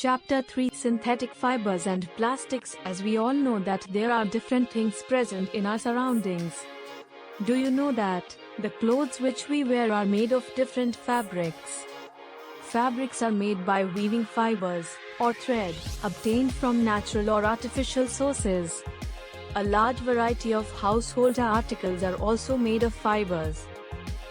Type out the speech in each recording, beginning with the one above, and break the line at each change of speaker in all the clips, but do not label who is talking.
Chapter 3: Synthetic Fibers and Plastics. As we all know that there are different things present in our surroundings. Do you know that the clothes which we wear are made of different fabrics? Fabrics are made by weaving fibers or thread obtained from natural or artificial sources. A large variety of household articles are also made of fibers.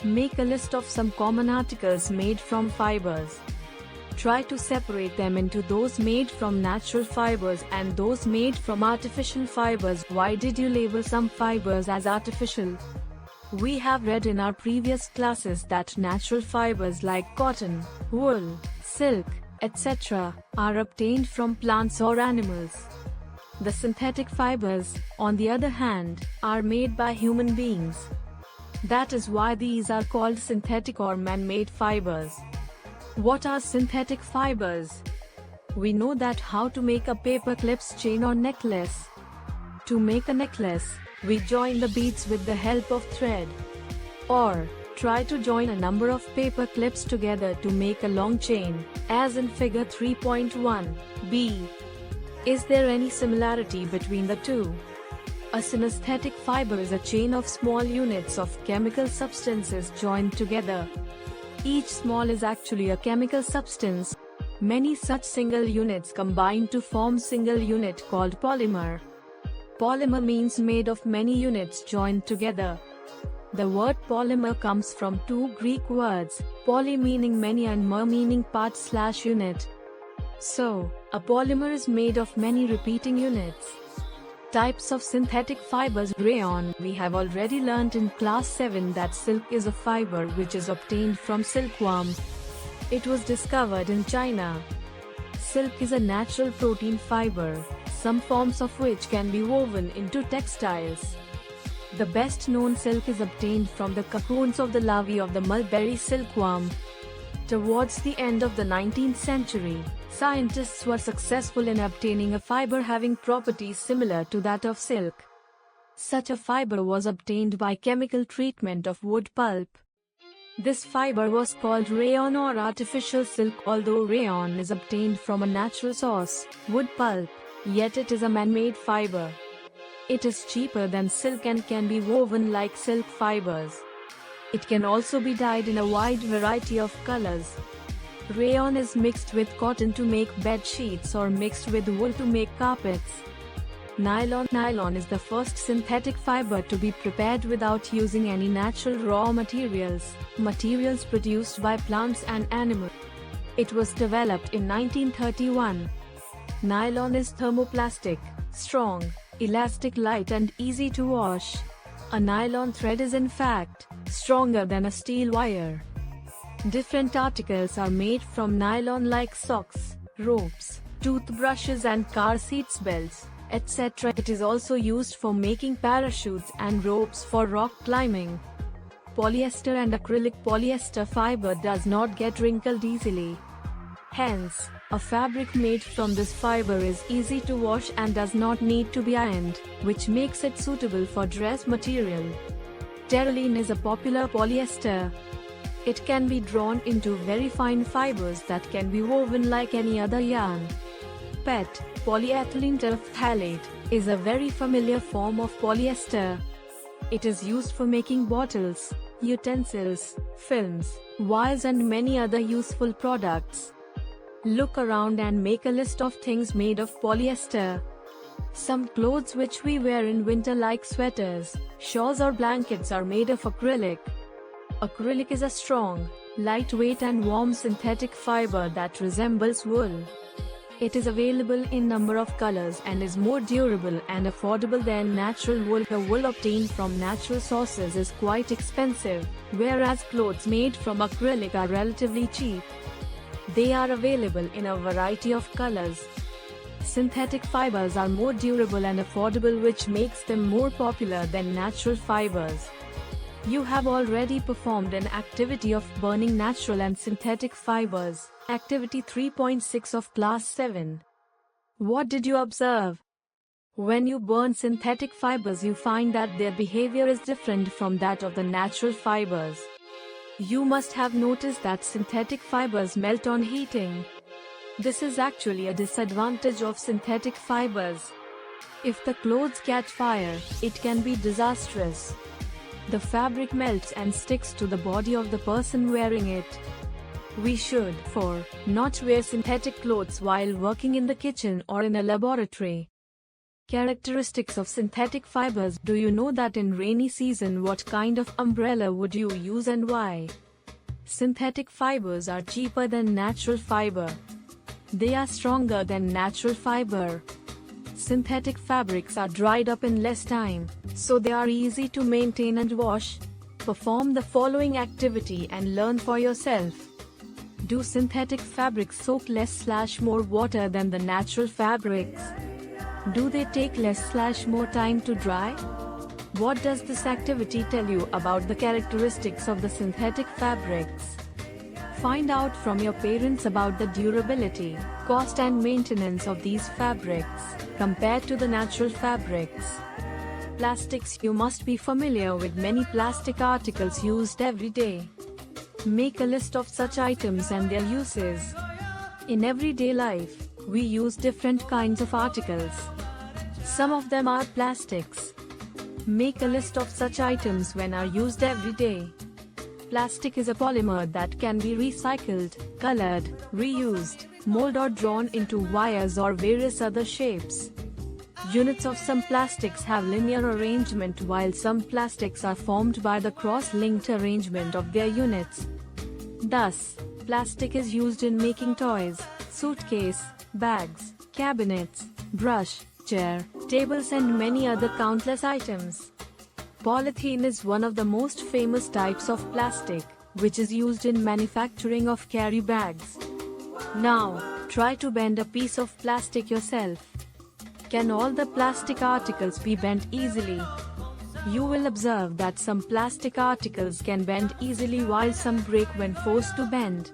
Make a list of some common articles made from fibers. Try to separate them into those made from natural fibers and those made from artificial fibers. Why did you label some fibers as artificial? We have read in our previous classes that natural fibers like cotton, wool, silk, etc., are obtained from plants or animals. The synthetic fibers, on the other hand, are made by human beings. That is why these are called synthetic or man-made fibers. What are synthetic fibers? We know that how to make a paper clips chain or necklace. To make a necklace, we join the beads with the help of thread. Or, try to join a number of paper clips together to make a long chain, as in figure 3.1b. Is there any similarity between the two? A synthetic fiber is a chain of small units of chemical substances joined together. Each small is actually a chemical substance. Many such single units combine to form single unit called polymer. Polymer means made of many units joined together. The word polymer comes from two Greek words, poly meaning many and mer meaning part/unit. So, a polymer is made of many repeating units. Types of synthetic fibers. Rayon. We have already learnt in class 7 that silk is a fiber which is obtained from silkworm. It was discovered in China. Silk is a natural protein fiber, some forms of which can be woven into textiles. The best known silk is obtained from the cocoons of the larvae of the mulberry silkworm. Towards the end of the 19th century, scientists were successful in obtaining a fiber having properties similar to that of silk. Such a fiber was obtained by chemical treatment of wood pulp. This fiber was called rayon or artificial silk. Although rayon is obtained from a natural source, wood pulp, yet it is a man-made fiber. It is cheaper than silk and can be woven like silk fibers. It can also be dyed in a wide variety of colors. Rayon is mixed with cotton to make bed sheets or mixed with wool to make carpets. Nylon. Nylon is the first synthetic fiber to be prepared without using any natural raw materials, materials produced by plants and animals. It was developed in 1931. Nylon is thermoplastic, strong, elastic, light and easy to wash. A nylon thread is in fact stronger than a steel wire. Different articles are made from nylon like socks, ropes, toothbrushes and car seats belts, etc. It is also used for making parachutes and ropes for rock climbing. Polyester and acrylic. Polyester fiber does not get wrinkled easily. Hence, a fabric made from this fiber is easy to wash and does not need to be ironed, which makes it suitable for dress material. Terylene is a popular polyester. It can be drawn into very fine fibers that can be woven like any other yarn. PET, polyethylene terephthalate, is a very familiar form of polyester. It is used for making bottles, utensils, films, wires and many other useful products. Look around and make a list of things made of polyester. Some clothes which we wear in winter like sweaters, shawls or blankets are made of acrylic. Acrylic is a strong, lightweight and warm synthetic fiber that resembles wool. It is available in number of colors and is more durable and affordable than natural wool. The wool obtained from natural sources is quite expensive, whereas clothes made from acrylic are relatively cheap. They are available in a variety of colors. Synthetic fibers are more durable and affordable, which makes them more popular than natural fibers. You have already performed an activity of burning natural and synthetic fibers, activity 3.6 of class 7. What did you observe? When you burn synthetic fibers, you find that their behavior is different from that of the natural fibers. You must have noticed that synthetic fibers melt on heating. This is actually a disadvantage of synthetic fibers. If the clothes catch fire, it can be disastrous. The fabric melts and sticks to the body of the person wearing it. We should, not wear synthetic clothes while working in the kitchen or in a laboratory. Characteristics of synthetic fibers. Do you know that in rainy season what kind of umbrella would you use and why? Synthetic fibers are cheaper than natural fiber. They are stronger than natural fiber. Synthetic fabrics are dried up in less time, so they are easy to maintain and wash. Perform the following activity and learn for yourself. Do synthetic fabrics soak less/more water than the natural fabrics? Do they take less/more time to dry? What does this activity tell you about the characteristics of the synthetic fabrics? Find out from your parents about the durability, cost and maintenance of these fabrics, compared to the natural fabrics. Plastics. You must be familiar with many plastic articles used every day. Make a list of such items and their uses. In everyday life, we use different kinds of articles. Some of them are plastics. Make a list of such items when are used every day. Plastic is a polymer that can be recycled, colored, reused, molded or drawn into wires or various other shapes. Units of some plastics have linear arrangement while some plastics are formed by the cross-linked arrangement of their units. Thus, plastic is used in making toys, suitcase, bags, cabinets, brush, chair, tables and many other countless items. Polythene is one of the most famous types of plastic, which is used in manufacturing of carry bags. Now, try to bend a piece of plastic yourself. Can all the plastic articles be bent easily? You will observe that some plastic articles can bend easily while some break when forced to bend.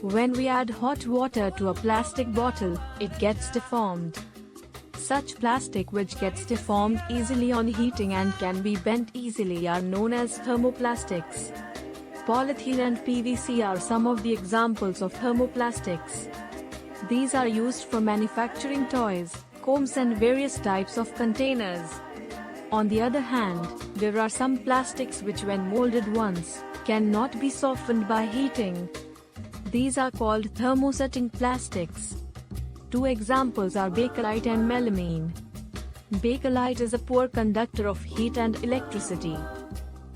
When we add hot water to a plastic bottle, it gets deformed. Such plastic which gets deformed easily on heating and can be bent easily are known as thermoplastics. Polythene and PVC are some of the examples of thermoplastics. These are used for manufacturing toys, combs and various types of containers. On the other hand, there are some plastics which when molded once, cannot be softened by heating. These are called thermosetting plastics. Two examples are bakelite and melamine. Bakelite is a poor conductor of heat and electricity.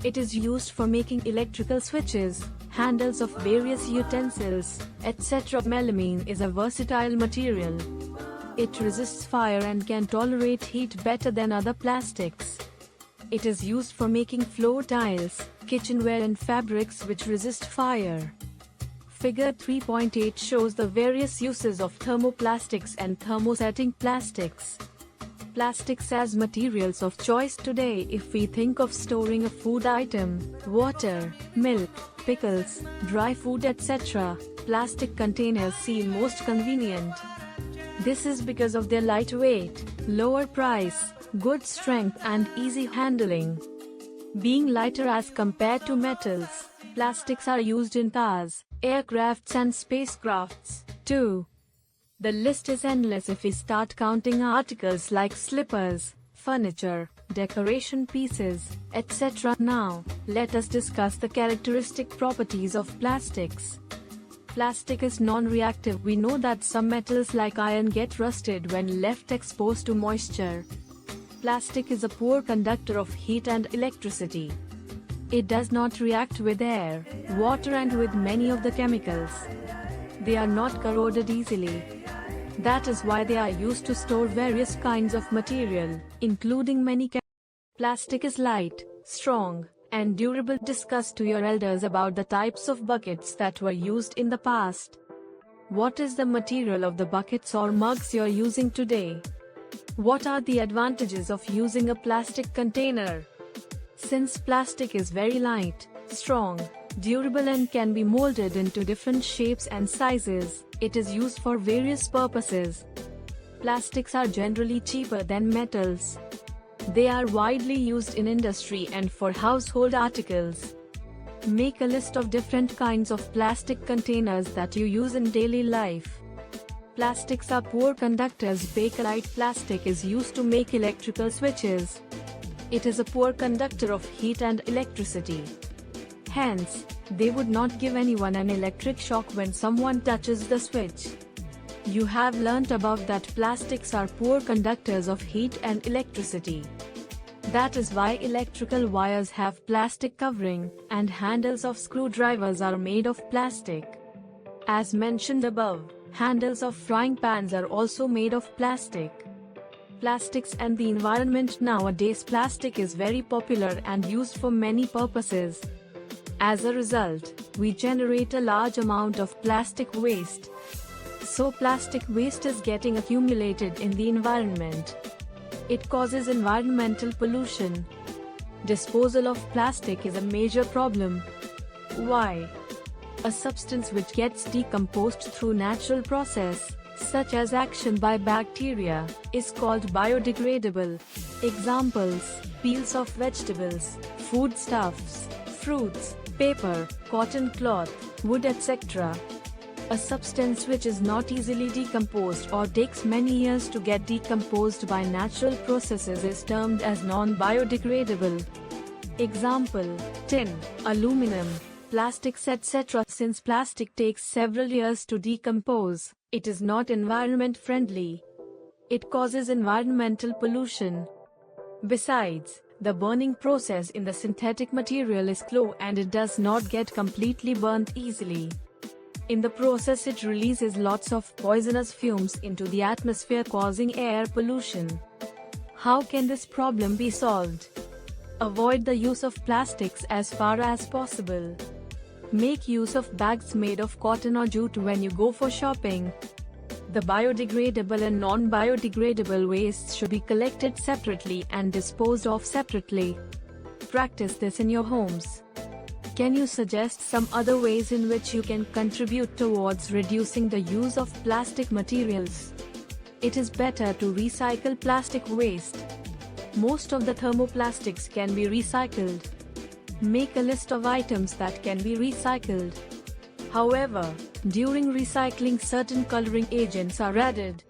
It is used for making electrical switches, handles of various utensils, etc. Melamine is a versatile material. It resists fire and can tolerate heat better than other plastics. It is used for making floor tiles, kitchenware and fabrics which resist fire. Figure 3.8 shows the various uses of thermoplastics and thermosetting plastics. Plastics as materials of choice today. If we think of storing a food item, water, milk, pickles, dry food etc., plastic containers seem most convenient. This is because of their light weight, lower price, good strength and easy handling. Being lighter as compared to metals, plastics are used in cars, aircrafts and spacecrafts, too. The list is endless if we start counting articles like slippers, furniture, decoration pieces, etc. Now, let us discuss the characteristic properties of plastics. Plastic is non-reactive. We know that some metals like iron get rusted when left exposed to moisture. Plastic is a poor conductor of heat and electricity. It does not react with air, water and with many of the chemicals. They are not corroded easily. That is why they are used to store various kinds of material, including many chemicals. Plastic is light, strong, and durable. Discuss to your elders about the types of buckets that were used in the past. What is the material of the buckets or mugs you are using today? What are the advantages of using a plastic container? Since plastic is very light, strong, durable and can be molded into different shapes and sizes, it is used for various purposes. Plastics are generally cheaper than metals. They are widely used in industry and for household articles. Make a list of different kinds of plastic containers that you use in daily life. plastics are poor conductors. Bakelite plastic is used to make electrical switches. It is a poor conductor of heat and electricity. Hence, they would not give anyone an electric shock when someone touches the switch. You have learnt above that plastics are poor conductors of heat and electricity. That is why electrical wires have plastic covering, and handles of screwdrivers are made of plastic. As mentioned above, handles of frying pans are also made of plastic. Plastics and the environment. Nowadays, plastic is very popular and used for many purposes. As a result, we generate a large amount of plastic waste. So plastic waste is getting accumulated in the environment. It causes environmental pollution. Disposal of plastic is a major problem. Why? A substance which gets decomposed through natural process, such as action by bacteria, is called biodegradable. Examples: peels of vegetables, foodstuffs, fruits, paper, cotton cloth, wood, etc. A substance which is not easily decomposed or takes many years to get decomposed by natural processes is termed as non-biodegradable. Example: tin, aluminum, plastics, etc. Since plastic takes several years to decompose, it is not environment friendly. It causes environmental pollution. Besides, the burning process in the synthetic material is slow and it does not get completely burnt easily. In the process, it releases lots of poisonous fumes into the atmosphere, causing air pollution. How can this problem be solved? Avoid the use of plastics as far as possible. Make use of bags made of cotton or jute when you go for shopping. The biodegradable and non-biodegradable wastes should be collected separately and disposed of separately. Practice this in your homes. Can you suggest some other ways in which you can contribute towards reducing the use of plastic materials? It is better to recycle plastic waste. Most of the thermoplastics can be recycled. Make a list of items that can be recycled. However, during recycling, certain coloring agents are added.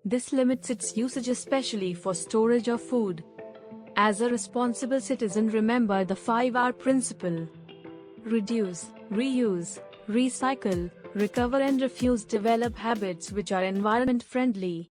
This limits its usage, especially for storage of food. As a responsible citizen, remember the 5R principle. Reduce, reuse, recycle, recover and refuse. Develop habits which are environment friendly.